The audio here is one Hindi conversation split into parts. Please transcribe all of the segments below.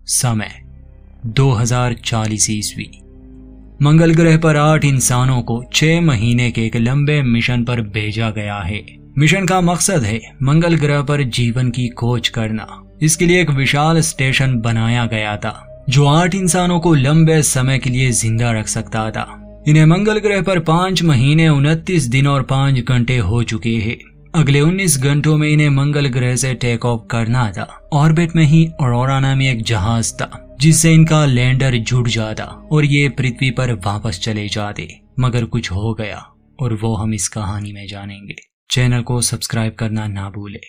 समय 2040 ईस्वी। मंगल ग्रह पर 8 इंसानों को 6 महीने के एक लंबे मिशन पर भेजा गया है। मिशन का मकसद है मंगल ग्रह पर जीवन की खोज करना। इसके लिए एक विशाल स्टेशन बनाया गया था जो 8 इंसानों को लंबे समय के लिए जिंदा रख सकता था। इन्हें मंगल ग्रह पर 5 महीने 29 दिन और 5 घंटे हो चुके हैं। अगले 19 घंटों में इन्हें मंगल ग्रह से टेक ऑफ करना था। ऑर्बिट में ही ऑरोरा नामी एक जहाज था जिससे इनका लैंडर जुड़ जाता और ये पृथ्वी पर वापस चले जाते, मगर कुछ हो गया और वो हम इस कहानी में जानेंगे। चैनल को सब्सक्राइब करना ना भूले।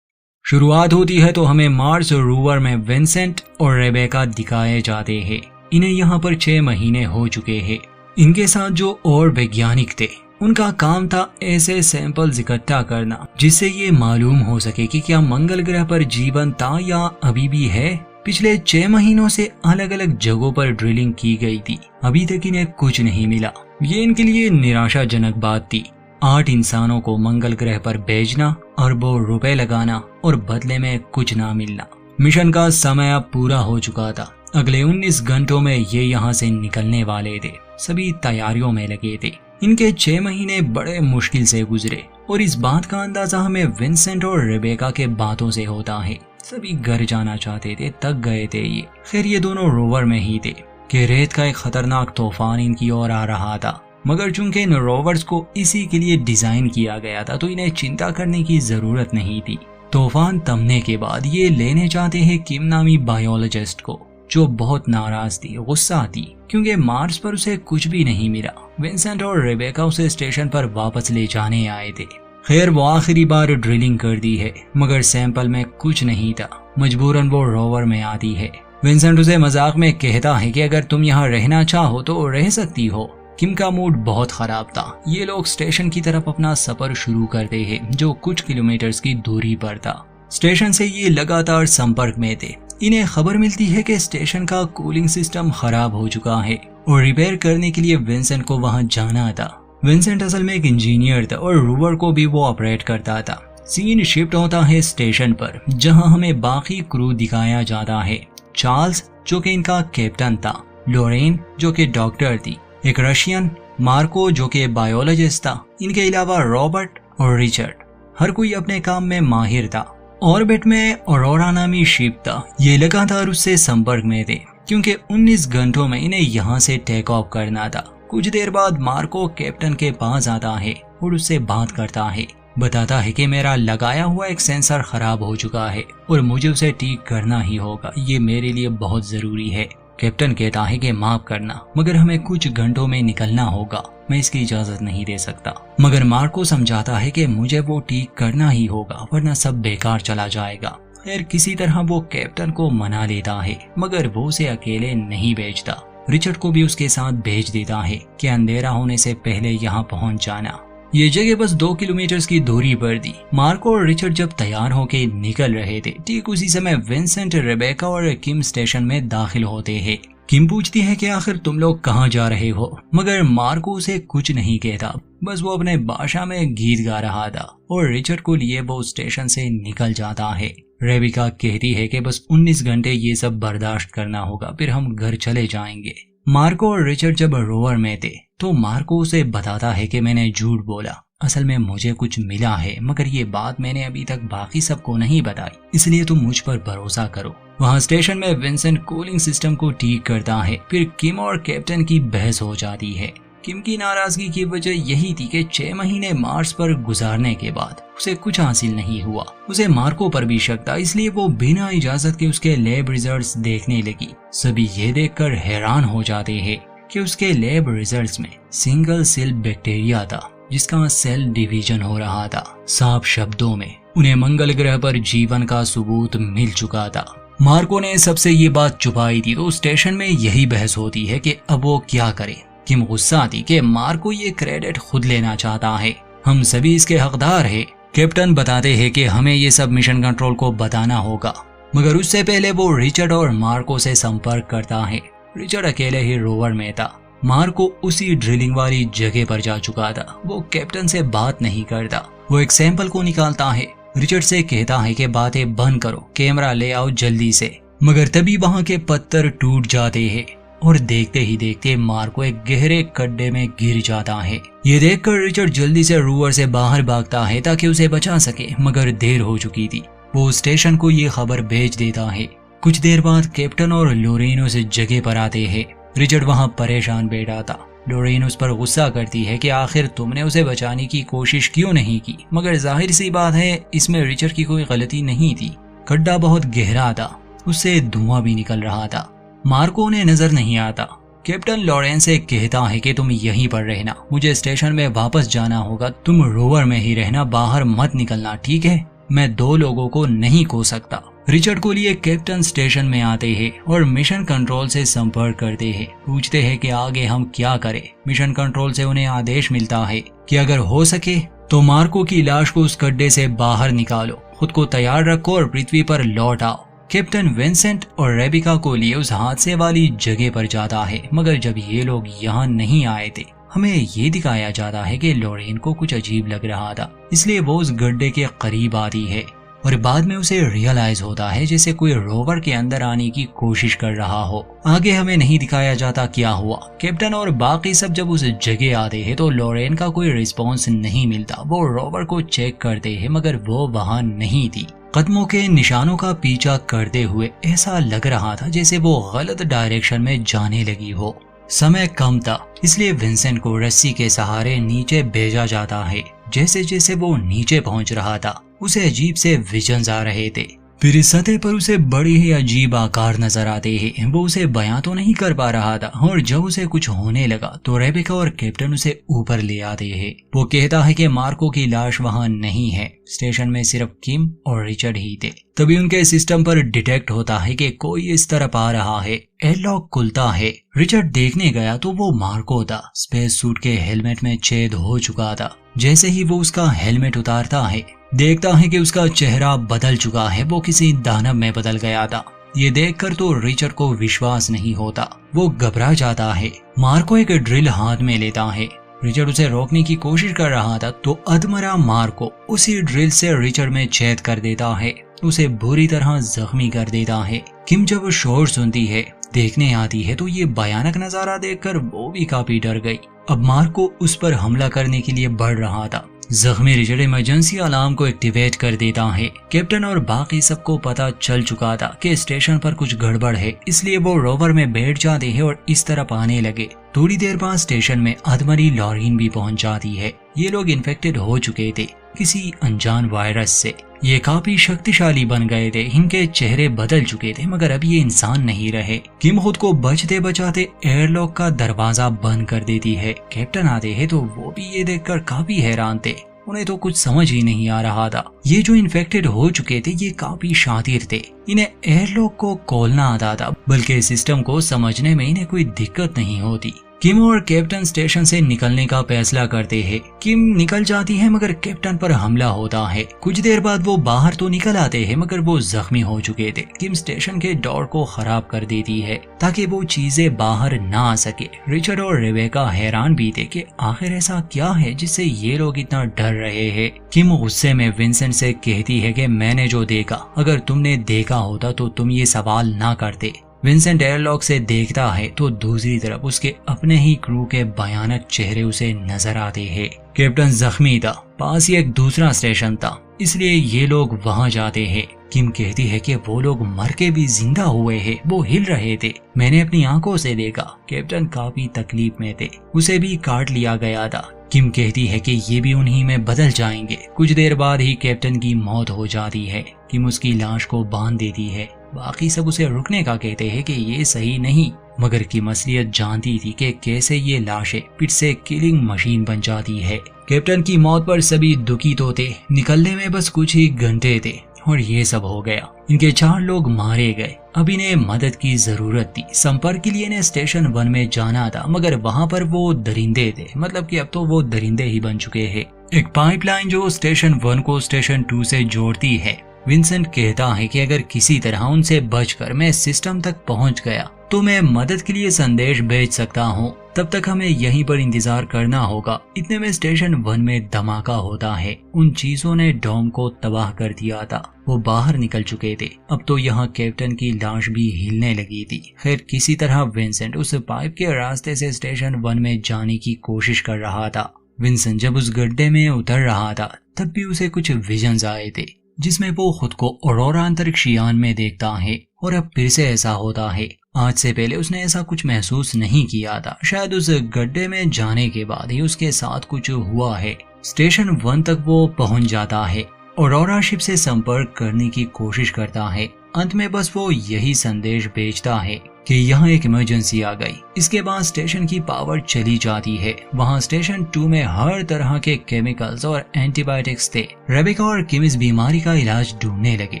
शुरुआत होती है तो हमें मार्स रोवर में विंसेंट और रेबेका दिखाए जाते हैं। इन्हें यहाँ पर 6 महीने हो चुके हैं। इनके साथ जो और वैज्ञानिक थे उनका काम था ऐसे सैंपल्स इकट्ठा करना जिससे ये मालूम हो सके कि क्या मंगल ग्रह पर जीवन था या अभी भी है। पिछले 6 महीनों से अलग अलग जगहों पर ड्रिलिंग की गई थी, अभी तक इन्हें कुछ नहीं मिला। ये इनके लिए निराशाजनक बात थी। 8 इंसानों को मंगल ग्रह पर भेजना, अरबों रुपए लगाना और बदले में कुछ ना मिलना। मिशन का समय अब पूरा हो चुका था। अगले 19 घंटों में ये यहाँ से निकलने वाले थे। सभी तैयारियों में लगे थे। इनके 6 महीने बड़े मुश्किल से गुजरे और इस बात का अंदाजा हमें विंसेंट और रेबेका के बातों से होता है। सभी घर जाना चाहते थे, थक गए थे ये। खैर ये दोनों रोवर में ही थे कि रेत का एक खतरनाक तूफान इनकी ओर आ रहा था, मगर चूंकि इन रोवर्स को इसी के लिए डिजाइन किया गया था तो इन्हें चिंता करने की जरूरत नहीं थी। तूफान थमने के बाद ये लेने चाहते हैं किम नामी बायोलॉजिस्ट को, जो बहुत नाराज थी, गुस्सा थी क्योंकि मार्स पर उसे कुछ भी नहीं मिला। विंसेंट और रेबेका उसे स्टेशन पर वापस ले जाने आए थे। खैर वो आखिरी बार ड्रिलिंग कर दी है मगर सैंपल में कुछ नहीं था। मजबूरन वो रोवर में आती है। विंसेंट उसे मजाक में कहता है कि अगर तुम यहाँ रहना चाहो तो रह सकती हो। किम का मूड बहुत खराब था। ये लोग स्टेशन की तरफ अपना सफर शुरू करते हैं जो कुछ किलोमीटर्स की दूरी पर था। स्टेशन से ये लगातार संपर्क में थे। इन्हें खबर मिलती है कि स्टेशन का कूलिंग सिस्टम खराब हो चुका है और रिपेयर करने के लिए विंसेंट को वहां जाना था। विंसेंट असल में एक इंजीनियर था और रोवर को भी वो ऑपरेट करता था। सीन शिफ्ट होता है स्टेशन पर जहां हमें बाकी क्रू दिखाया जाता है। चार्ल्स जो कि इनका कैप्टन था, लोरेन जो कि डॉक्टर थी, एक रशियन, मार्को जो कि बायोलॉजिस्ट था, इनके अलावा रॉबर्ट और रिचर्ड। हर कोई अपने काम में माहिर था। ऑर्बिट में ऑरोरा नामी शिप था। ये लगातार उससे संपर्क में थे क्योंकि 19 घंटों में इन्हें यहाँ से टेक ऑफ करना था। कुछ देर बाद मार्को कैप्टन के पास आता है और उससे बात करता है। बताता है कि मेरा लगाया हुआ एक सेंसर खराब हो चुका है और मुझे उसे ठीक करना ही होगा। ये मेरे लिए बहुत जरूरी है। कैप्टन कहता है कि माफ करना मगर हमें कुछ घंटों में निकलना होगा, मैं इसकी इजाजत नहीं दे सकता। मगर मार्को समझाता है कि मुझे वो ठीक करना ही होगा वरना सब बेकार चला जाएगा। खैर किसी तरह वो कैप्टन को मना लेता है मगर वो उसे अकेले नहीं भेजता। रिचर्ड को भी उसके साथ भेज देता है कि अंधेरा होने से पहले यहाँ पहुँच जाना। ये जगह बस 2 किलोमीटर की दूरी पर थी। मार्को और रिचर्ड जब तैयार होके निकल रहे थे ठीक उसी समय विंसेंट, रेबेका और किम स्टेशन में दाखिल होते हैं। किम पूछती है कि आखिर तुम लोग कहाँ जा रहे हो, मगर मार्को उसे कुछ नहीं कहता। बस वो अपने भाषा में गीत गा रहा था और रिचर्ड को लिए वो स्टेशन से निकल जाता है। रेबेका कहती है कि बस 19 घंटे ये सब बर्दाश्त करना होगा, फिर हम घर चले जाएंगे। मार्को और रिचर्ड जब रोवर में थे तो मार्को उसे बताता है कि मैंने झूठ बोला, असल में मुझे कुछ मिला है मगर ये बात मैंने अभी तक बाकी सबको नहीं बताई, इसलिए तुम मुझ पर भरोसा करो। वहाँ स्टेशन में विंसेंट कूलिंग सिस्टम को ठीक करता है। फिर किम और कैप्टन की बहस हो जाती है। किम की नाराजगी की वजह यही थी कि 6 महीने मार्स पर गुजारने के बाद उसे कुछ हासिल नहीं हुआ। उसे मार्को पर भी शक था, इसलिए वो बिना इजाजत के उसके लैब रिजल्ट्स देखने लगी। सभी ये देखकर हैरान हो जाते हैं कि उसके लैब रिजल्ट्स में सिंगल सेल बैक्टीरिया था जिसका सेल डिवीजन हो रहा था। साफ शब्दों में उन्हें मंगल ग्रह पर जीवन का सबूत मिल चुका था। मार्को ने सबसे ये बात छुपाई थी तो स्टेशन में यही बहस होती है कि अब वो क्या करे। किम गुस्सा थी कि मार्को ये क्रेडिट खुद लेना चाहता है, हम सभी इसके हकदार हैं। कैप्टन बताते हैं कि हमें ये सब मिशन कंट्रोल को बताना होगा, मगर उससे पहले वो रिचर्ड और मार्को से संपर्क करता है। रिचर्ड अकेले ही रोवर में था। मार्को उसी ड्रिलिंग वाली जगह पर जा चुका था। वो कैप्टन से बात नहीं करता। वो एक सैंपल को निकालता है। रिचर्ड से कहता है कि बातें बंद करो, कैमरा ले आओ जल्दी से। मगर तभी वहाँ के पत्थर टूट जाते हैं और देखते ही देखते मार्को एक गहरे गड्ढे में गिर जाता है। ये देखकर रिचर्ड जल्दी से रूवर से बाहर भागता है ताकि उसे बचा सके, मगर देर हो चुकी थी। वो स्टेशन को ये खबर भेज देता है। कुछ देर बाद कैप्टन और लोरेन उस जगह पर आते हैं। रिचर्ड वहाँ परेशान बैठा था। लोरेन उस पर गुस्सा करती है कि आखिर तुमने उसे बचाने की कोशिश क्यों नहीं की, मगर जाहिर सी बात है इसमें रिचर्ड की कोई गलती नहीं थी। गड्ढा बहुत गहरा था, उससे धुआं भी निकल रहा था। मार्को उन्हें नजर नहीं आता। कैप्टन लॉरेंस से कहता है कि तुम यहीं पर रहना, मुझे स्टेशन में वापस जाना होगा, तुम रोवर में ही रहना, बाहर मत निकलना, ठीक है? मैं 2 लोगों को नहीं खो सकता। रिचर्ड को लिए कैप्टन स्टेशन में आते हैं और मिशन कंट्रोल से संपर्क करते हैं। पूछते हैं कि आगे हम क्या करें। मिशन कंट्रोल से उन्हें आदेश मिलता है कि अगर हो सके तो मार्को की लाश को उस गड्ढे से बाहर निकालो, खुद को तैयार रखो और पृथ्वी पर लौट आओ। कैप्टन विंसेंट और रेबिका को लिए उस हादसे वाली जगह पर जाता है, मगर जब ये लोग यहाँ नहीं आए थे, हमें ये दिखाया जाता है कि लोरेन को कुछ अजीब लग रहा था, इसलिए वो उस गड्ढे के करीब आती है और बाद में उसे रियलाइज होता है जैसे कोई रोवर के अंदर आने की कोशिश कर रहा हो। आगे हमें नहीं दिखाया जाता क्या हुआ। कैप्टन और बाकी सब जब उस जगह आते हैं तो लोरेन का कोई रिस्पॉन्स नहीं मिलता। वो रोवर को चेक करते हैं, मगर वो वहाँ नहीं थी। कदमों के निशानों का पीछा करते हुए ऐसा लग रहा था जैसे वो गलत डायरेक्शन में जाने लगी हो। समय कम था, इसलिए विंसेंट को रस्सी के सहारे नीचे भेजा जाता है। जैसे जैसे वो नीचे पहुंच रहा था, उसे अजीब से विजन्स आ रहे थे। फिर इस सतह पर उसे बड़े ही अजीब आकार नजर आते हैं। वो उसे बयां तो नहीं कर पा रहा था, और जब उसे कुछ होने लगा तो रेबिका और कैप्टन उसे ऊपर ले आते हैं। वो कहता है कि मार्को की लाश वहां नहीं है, स्टेशन में सिर्फ किम और रिचर्ड ही थे। तभी उनके सिस्टम पर डिटेक्ट होता है कि कोई इस तरफ आ रहा है। एयरलॉक खुलता है। रिचर्ड देखने गया तो वो मार्को था। स्पेस सूट के हेलमेट में छेद हो चुका था। जैसे ही वो उसका हेलमेट उतारता है, देखता है कि उसका चेहरा बदल चुका है। वो किसी दानव में बदल गया था। ये देखकर तो रिचर्ड को विश्वास नहीं होता। वो घबरा जाता है। मार्को एक ड्रिल हाथ में लेता है। रिचर्ड उसे रोकने की कोशिश कर रहा था तो अधमरा मार्को उसी ड्रिल से रिचर्ड में छेद कर देता है, उसे बुरी तरह जख्मी कर देता है। किम जब शोर सुनती है, देखने आती है तो ये भयानक नजारा देखकर वो भी काफी डर गई। अब मार्को उस पर हमला करने के लिए बढ़ रहा था। जख्मी रिचर्ड इमरजेंसी अलार्म को एक्टिवेट कर देता है। कैप्टन और बाकी सबको पता चल चुका था कि स्टेशन पर कुछ गड़बड़ है, इसलिए वो रोवर में बैठ जाते हैं और इस तरफ आने लगे। थोड़ी देर बाद स्टेशन में अधमरी लॉरेन भी पहुंच जाती है। ये लोग इन्फेक्टेड हो चुके थे किसी अनजान वायरस से। ये काफी शक्तिशाली बन गए थे। इनके चेहरे बदल चुके थे, मगर अब ये इंसान नहीं रहे। किम खुद को बचते बचाते एयरलॉक का दरवाजा बंद कर देती है। कैप्टन आते हैं तो वो भी ये देखकर काफी हैरान थे। उन्हें तो कुछ समझ ही नहीं आ रहा था। ये जो इन्फेक्टेड हो चुके थे ये काफी शातिर थे। इन्हें एयरलॉक को खोलना आता था, बल्कि सिस्टम को समझने में इन्हें कोई दिक्कत नहीं होती। किम और कैप्टन स्टेशन से निकलने का फैसला करते हैं। किम निकल जाती है, मगर कैप्टन पर हमला होता है। कुछ देर बाद वो बाहर तो निकल आते हैं, मगर वो जख्मी हो चुके थे। किम स्टेशन के डोर को खराब कर देती है ताकि वो चीजें बाहर ना आ सके। रिचर्ड और रेबेका हैरान भी थे कि आखिर ऐसा क्या है जिससे ये लोग इतना डर रहे हैं। किम गुस्से में विंसेंट से कहती है कि मैंने जो देखा, अगर तुमने देखा होता तो तुम ये सवाल ना करते। विंसेंट एयरलॉक से देखता है तो दूसरी तरफ उसके अपने ही क्रू के भयानक चेहरे उसे नजर आते हैं। कैप्टन जख्मी था, पास ही एक दूसरा स्टेशन था, इसलिए ये लोग वहां जाते हैं। किम कहती है कि वो लोग मर के भी जिंदा हुए हैं, वो हिल रहे थे, मैंने अपनी आंखों से देखा। कैप्टन काफी तकलीफ में थे, उसे भी काट लिया गया था। किम कहती है कि ये भी उन्हीं में बदल जाएंगे। कुछ देर बाद ही कैप्टन की मौत हो जाती है। किम उसकी लाश को बांध देती है। बाकी सब उसे रुकने का कहते हैं कि ये सही नहीं, मगर किम असलियत जानती थी कि कैसे ये लाशें फिर से किलिंग मशीन बन जाती है। कैप्टन की मौत पर सभी दुखी तो थे, निकलने में बस कुछ ही घंटे थे और ये सब हो गया। इनके 4 लोग मारे गए। अब इन्हें मदद की जरूरत थी। संपर्क के लिए इन्हें स्टेशन 1 में जाना था, मगर वहाँ पर वो दरिंदे थे, मतलब कि अब तो वो दरिंदे ही बन चुके हैं। एक पाइपलाइन जो स्टेशन 1 को स्टेशन 2 से जोड़ती है। विंसेंट कहता है कि अगर किसी तरह उनसे बचकर मैं सिस्टम तक पहुंच गया तो मैं मदद के लिए संदेश भेज सकता हूं। तब तक हमें यहीं पर इंतजार करना होगा। इतने में स्टेशन 1 में धमाका होता है। उन चीजों ने डॉम को तबाह कर दिया था। वो बाहर निकल चुके थे। अब तो यहाँ कैप्टन की लाश भी हिलने लगी थी। खैर किसी तरह विंसेंट उस पाइप के रास्ते से स्टेशन 1 में जाने की कोशिश कर रहा था। विंसेंट जब उस गड्ढे में उतर रहा था तब भी उसे कुछ विजन्स आए थे, जिसमें वो खुद को ऑरोरा अंतरिक्ष यान में देखता है। और अब फिर से ऐसा होता है। आज से पहले उसने ऐसा कुछ महसूस नहीं किया था। शायद उस गड्ढे में जाने के बाद ही उसके साथ कुछ हुआ है। स्टेशन 1 तक वो पहुंच जाता है। ऑरोरा शिप से संपर्क करने की कोशिश करता है। अंत में बस वो यही संदेश भेजता है कि यहाँ एक इमरजेंसी आ गई। इसके बाद स्टेशन की पावर चली जाती है। वहाँ स्टेशन 2 में हर तरह के केमिकल्स और एंटीबायोटिक्स थे। रेबेका और किम इस बीमारी का इलाज ढूंढने लगे।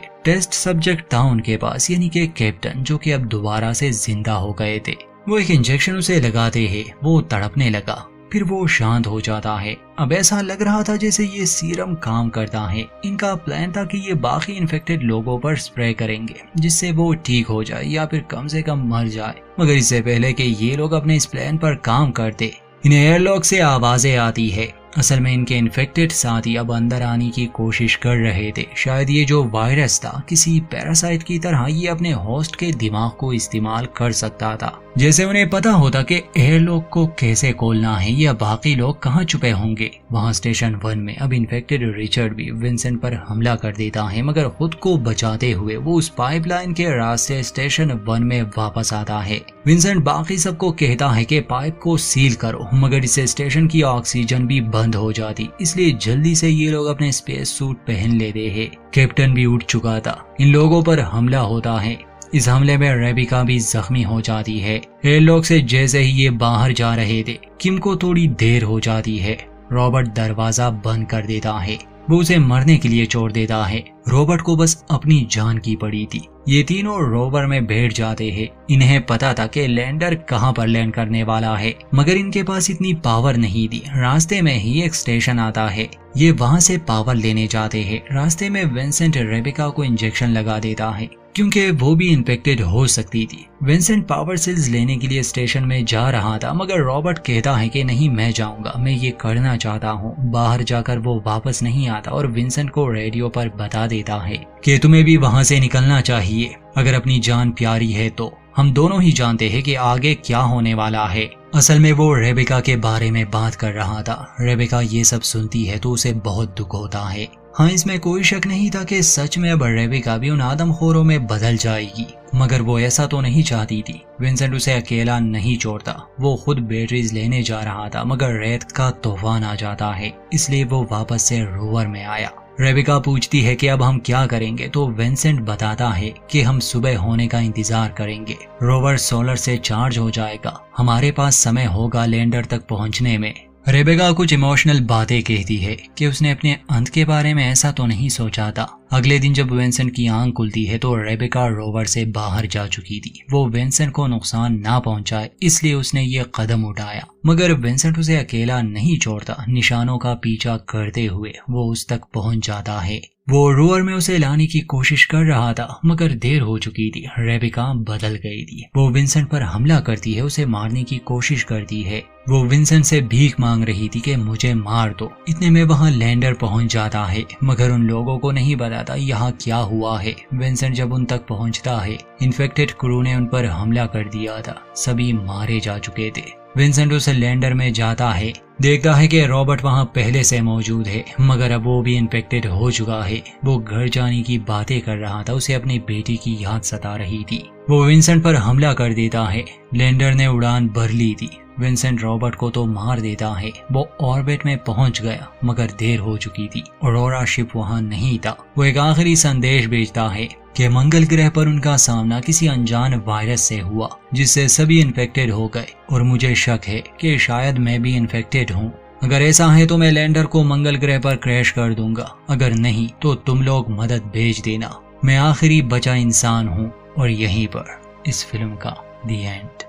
टेस्ट सब्जेक्ट था उनके पास, यानी कि कैप्टन, जो कि अब दोबारा से जिंदा हो गए थे। वो एक इंजेक्शन उसे लगाते हैं। वो तड़पने लगा, फिर वो शांत हो जाता है। अब ऐसा लग रहा था जैसे ये सीरम काम करता है। इनका प्लान था कि ये बाकी इन्फेक्टेड लोगों पर स्प्रे करेंगे, जिससे वो ठीक हो जाए या फिर कम से कम मर जाए। मगर इससे पहले कि ये लोग अपने इस प्लान पर काम करते, इन्हें एयरलॉक से आवाजें आती है। असल में इनके इन्फेक्टेड साथी अब अंदर आने की कोशिश कर रहे थे। शायद ये जो वायरस था किसी पैरासाइट की तरह ये अपने होस्ट के दिमाग को इस्तेमाल कर सकता था। जैसे उन्हें पता होता कि एयरलॉक को कैसे खोलना है या बाकी लोग कहाँ छुपे होंगे। वहाँ स्टेशन 1 में अब इन्फेक्टेड रिचर्ड भी विंसेंट पर हमला कर देता है, मगर खुद को बचाते हुए वो उस पाइपलाइन के रास्ते स्टेशन 1 में वापस आता है। विंसेंट बाकी सबको कहता है कि पाइप को सील करो, मगर इससे स्टेशन की ऑक्सीजन भी बंद हो जाती। इसलिए जल्दी से ये लोग अपने स्पेस सूट पहन लेते हैं। कैप्टन भी उठ चुका था। इन लोगों पर हमला होता है। इस हमले में रेबिका भी जख्मी हो जाती है। एयरलॉक से जैसे ही ये बाहर जा रहे थे, किम को थोड़ी देर हो जाती है। रॉबर्ट दरवाजा बंद कर देता है। वो उसे मरने के लिए छोड़ देता है। रॉबर्ट को बस अपनी जान की पड़ी थी। ये तीनों रोवर में बैठ जाते हैं। इन्हें पता था कि लैंडर कहां पर लैंड करने वाला है, मगर इनके पास इतनी पावर नहीं थी। रास्ते में ही एक स्टेशन आता है। ये वहां से पावर लेने जाते हैं। रास्ते में विंसेंट रेबिका को इंजेक्शन लगा देता है, क्योंकि वो भी इन्फेक्टेड हो सकती थी। विंसेंट पावर सेल्स लेने के लिए स्टेशन में जा रहा था, मगर रॉबर्ट कहता है कि नहीं, मैं जाऊंगा, मैं ये करना चाहता हूँ। बाहर जाकर वो वापस नहीं आता और विंसेंट को रेडियो पर बता देता है कि तुम्हें भी वहां से निकलना चाहिए। अगर अपनी जान प्यारी है तो हम दोनों ही जानते हैं कि आगे क्या होने वाला है। असल में वो रेबिका के बारे में बात कर रहा था। रेबिका ये सब सुनती है तो उसे बहुत दुख होता है। हाँ, इसमें कोई शक नहीं था कि सच में अब रेबिका भी उन आदमखोरों में बदल जाएगी, मगर वो ऐसा तो नहीं चाहती थी। विंसेंट उसे अकेला नहीं छोड़ता। वो खुद बैटरीज लेने जा रहा था, मगर रेत का तूफान आ जाता है, इसलिए वो वापस से रोवर में आया। रेबिका पूछती है कि अब हम क्या करेंगे, तो विंसेंट बताता है कि हम सुबह होने का इंतजार करेंगे। रोवर सोलर से चार्ज हो जाएगा, हमारे पास समय होगा लैंडर तक पहुंचने में। रेबेका कुछ इमोशनल बातें कहती है कि उसने अपने अंत के बारे में ऐसा तो नहीं सोचा था। अगले दिन जब विंसेंट की आंख खुलती है तो रेबेका रोवर से बाहर जा चुकी थी। वो विंसेंट को नुकसान ना पहुंचाए इसलिए उसने ये कदम उठाया, मगर विंसेंट उसे अकेला नहीं छोड़ता। निशानों का पीछा करते हुए वो उस तक पहुंच जाता है। वो रोवर में उसे लाने की कोशिश कर रहा था, मगर देर हो चुकी थी। रेबेका बदल गई थी। वो विंसेंट पर हमला करती है, उसे मारने की कोशिश करती है। वो विंसेंट से भीख मांग रही थी कि मुझे मार दो। इतने में वहाँ लैंडर पहुंच जाता है, मगर उन लोगों को नहीं बताता यहाँ क्या हुआ है। विंसेंट जब उन तक पहुंचता है, इन्फेक्टेड क्रू ने उन पर हमला कर दिया था। सभी मारे जा चुके थे। विंसेंट उस लैंडर में जाता है, देखता है कि रॉबर्ट वहाँ पहले से मौजूद है, मगर अब वो भी इन्फेक्टेड हो चुका है। वो घर जाने की बातें कर रहा था, उसे अपनी बेटी की याद सता रही थी। वो विंसेंट पर हमला कर देता है। लैंडर ने उड़ान भर ली थी। विंसेंट रॉबर्ट को तो मार देता है। वो ऑर्बिट में पहुंच गया, मगर देर हो चुकी थी। ऑरोरा शिप वहां नहीं था। वो एक आखिरी संदेश भेजता है कि मंगल ग्रह पर उनका सामना किसी अनजान वायरस से हुआ, जिससे सभी इन्फेक्टेड हो गए, और मुझे शक है कि शायद मैं भी इन्फेक्टेड हूँ। अगर ऐसा है तो मैं लैंडर को मंगल ग्रह पर क्रैश कर दूंगा, अगर नहीं तो तुम लोग मदद भेज देना। मैं आखिरी बचा इंसान हूँ। और यहीं पर इस फिल्म का दी एंड।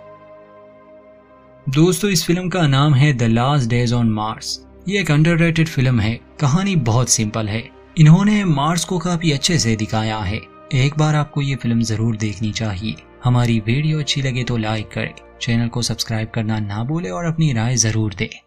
दोस्तों, इस फिल्म का नाम है the last days on Mars. ये एक अंडररेटेड फिल्म है। कहानी बहुत सिंपल है। इन्होंने मार्स को काफी अच्छे से दिखाया है। एक बार आपको ये फिल्म जरूर देखनी चाहिए। हमारी वीडियो अच्छी लगे तो लाइक करें, चैनल को सब्सक्राइब करना ना भूले और अपनी राय जरूर दें।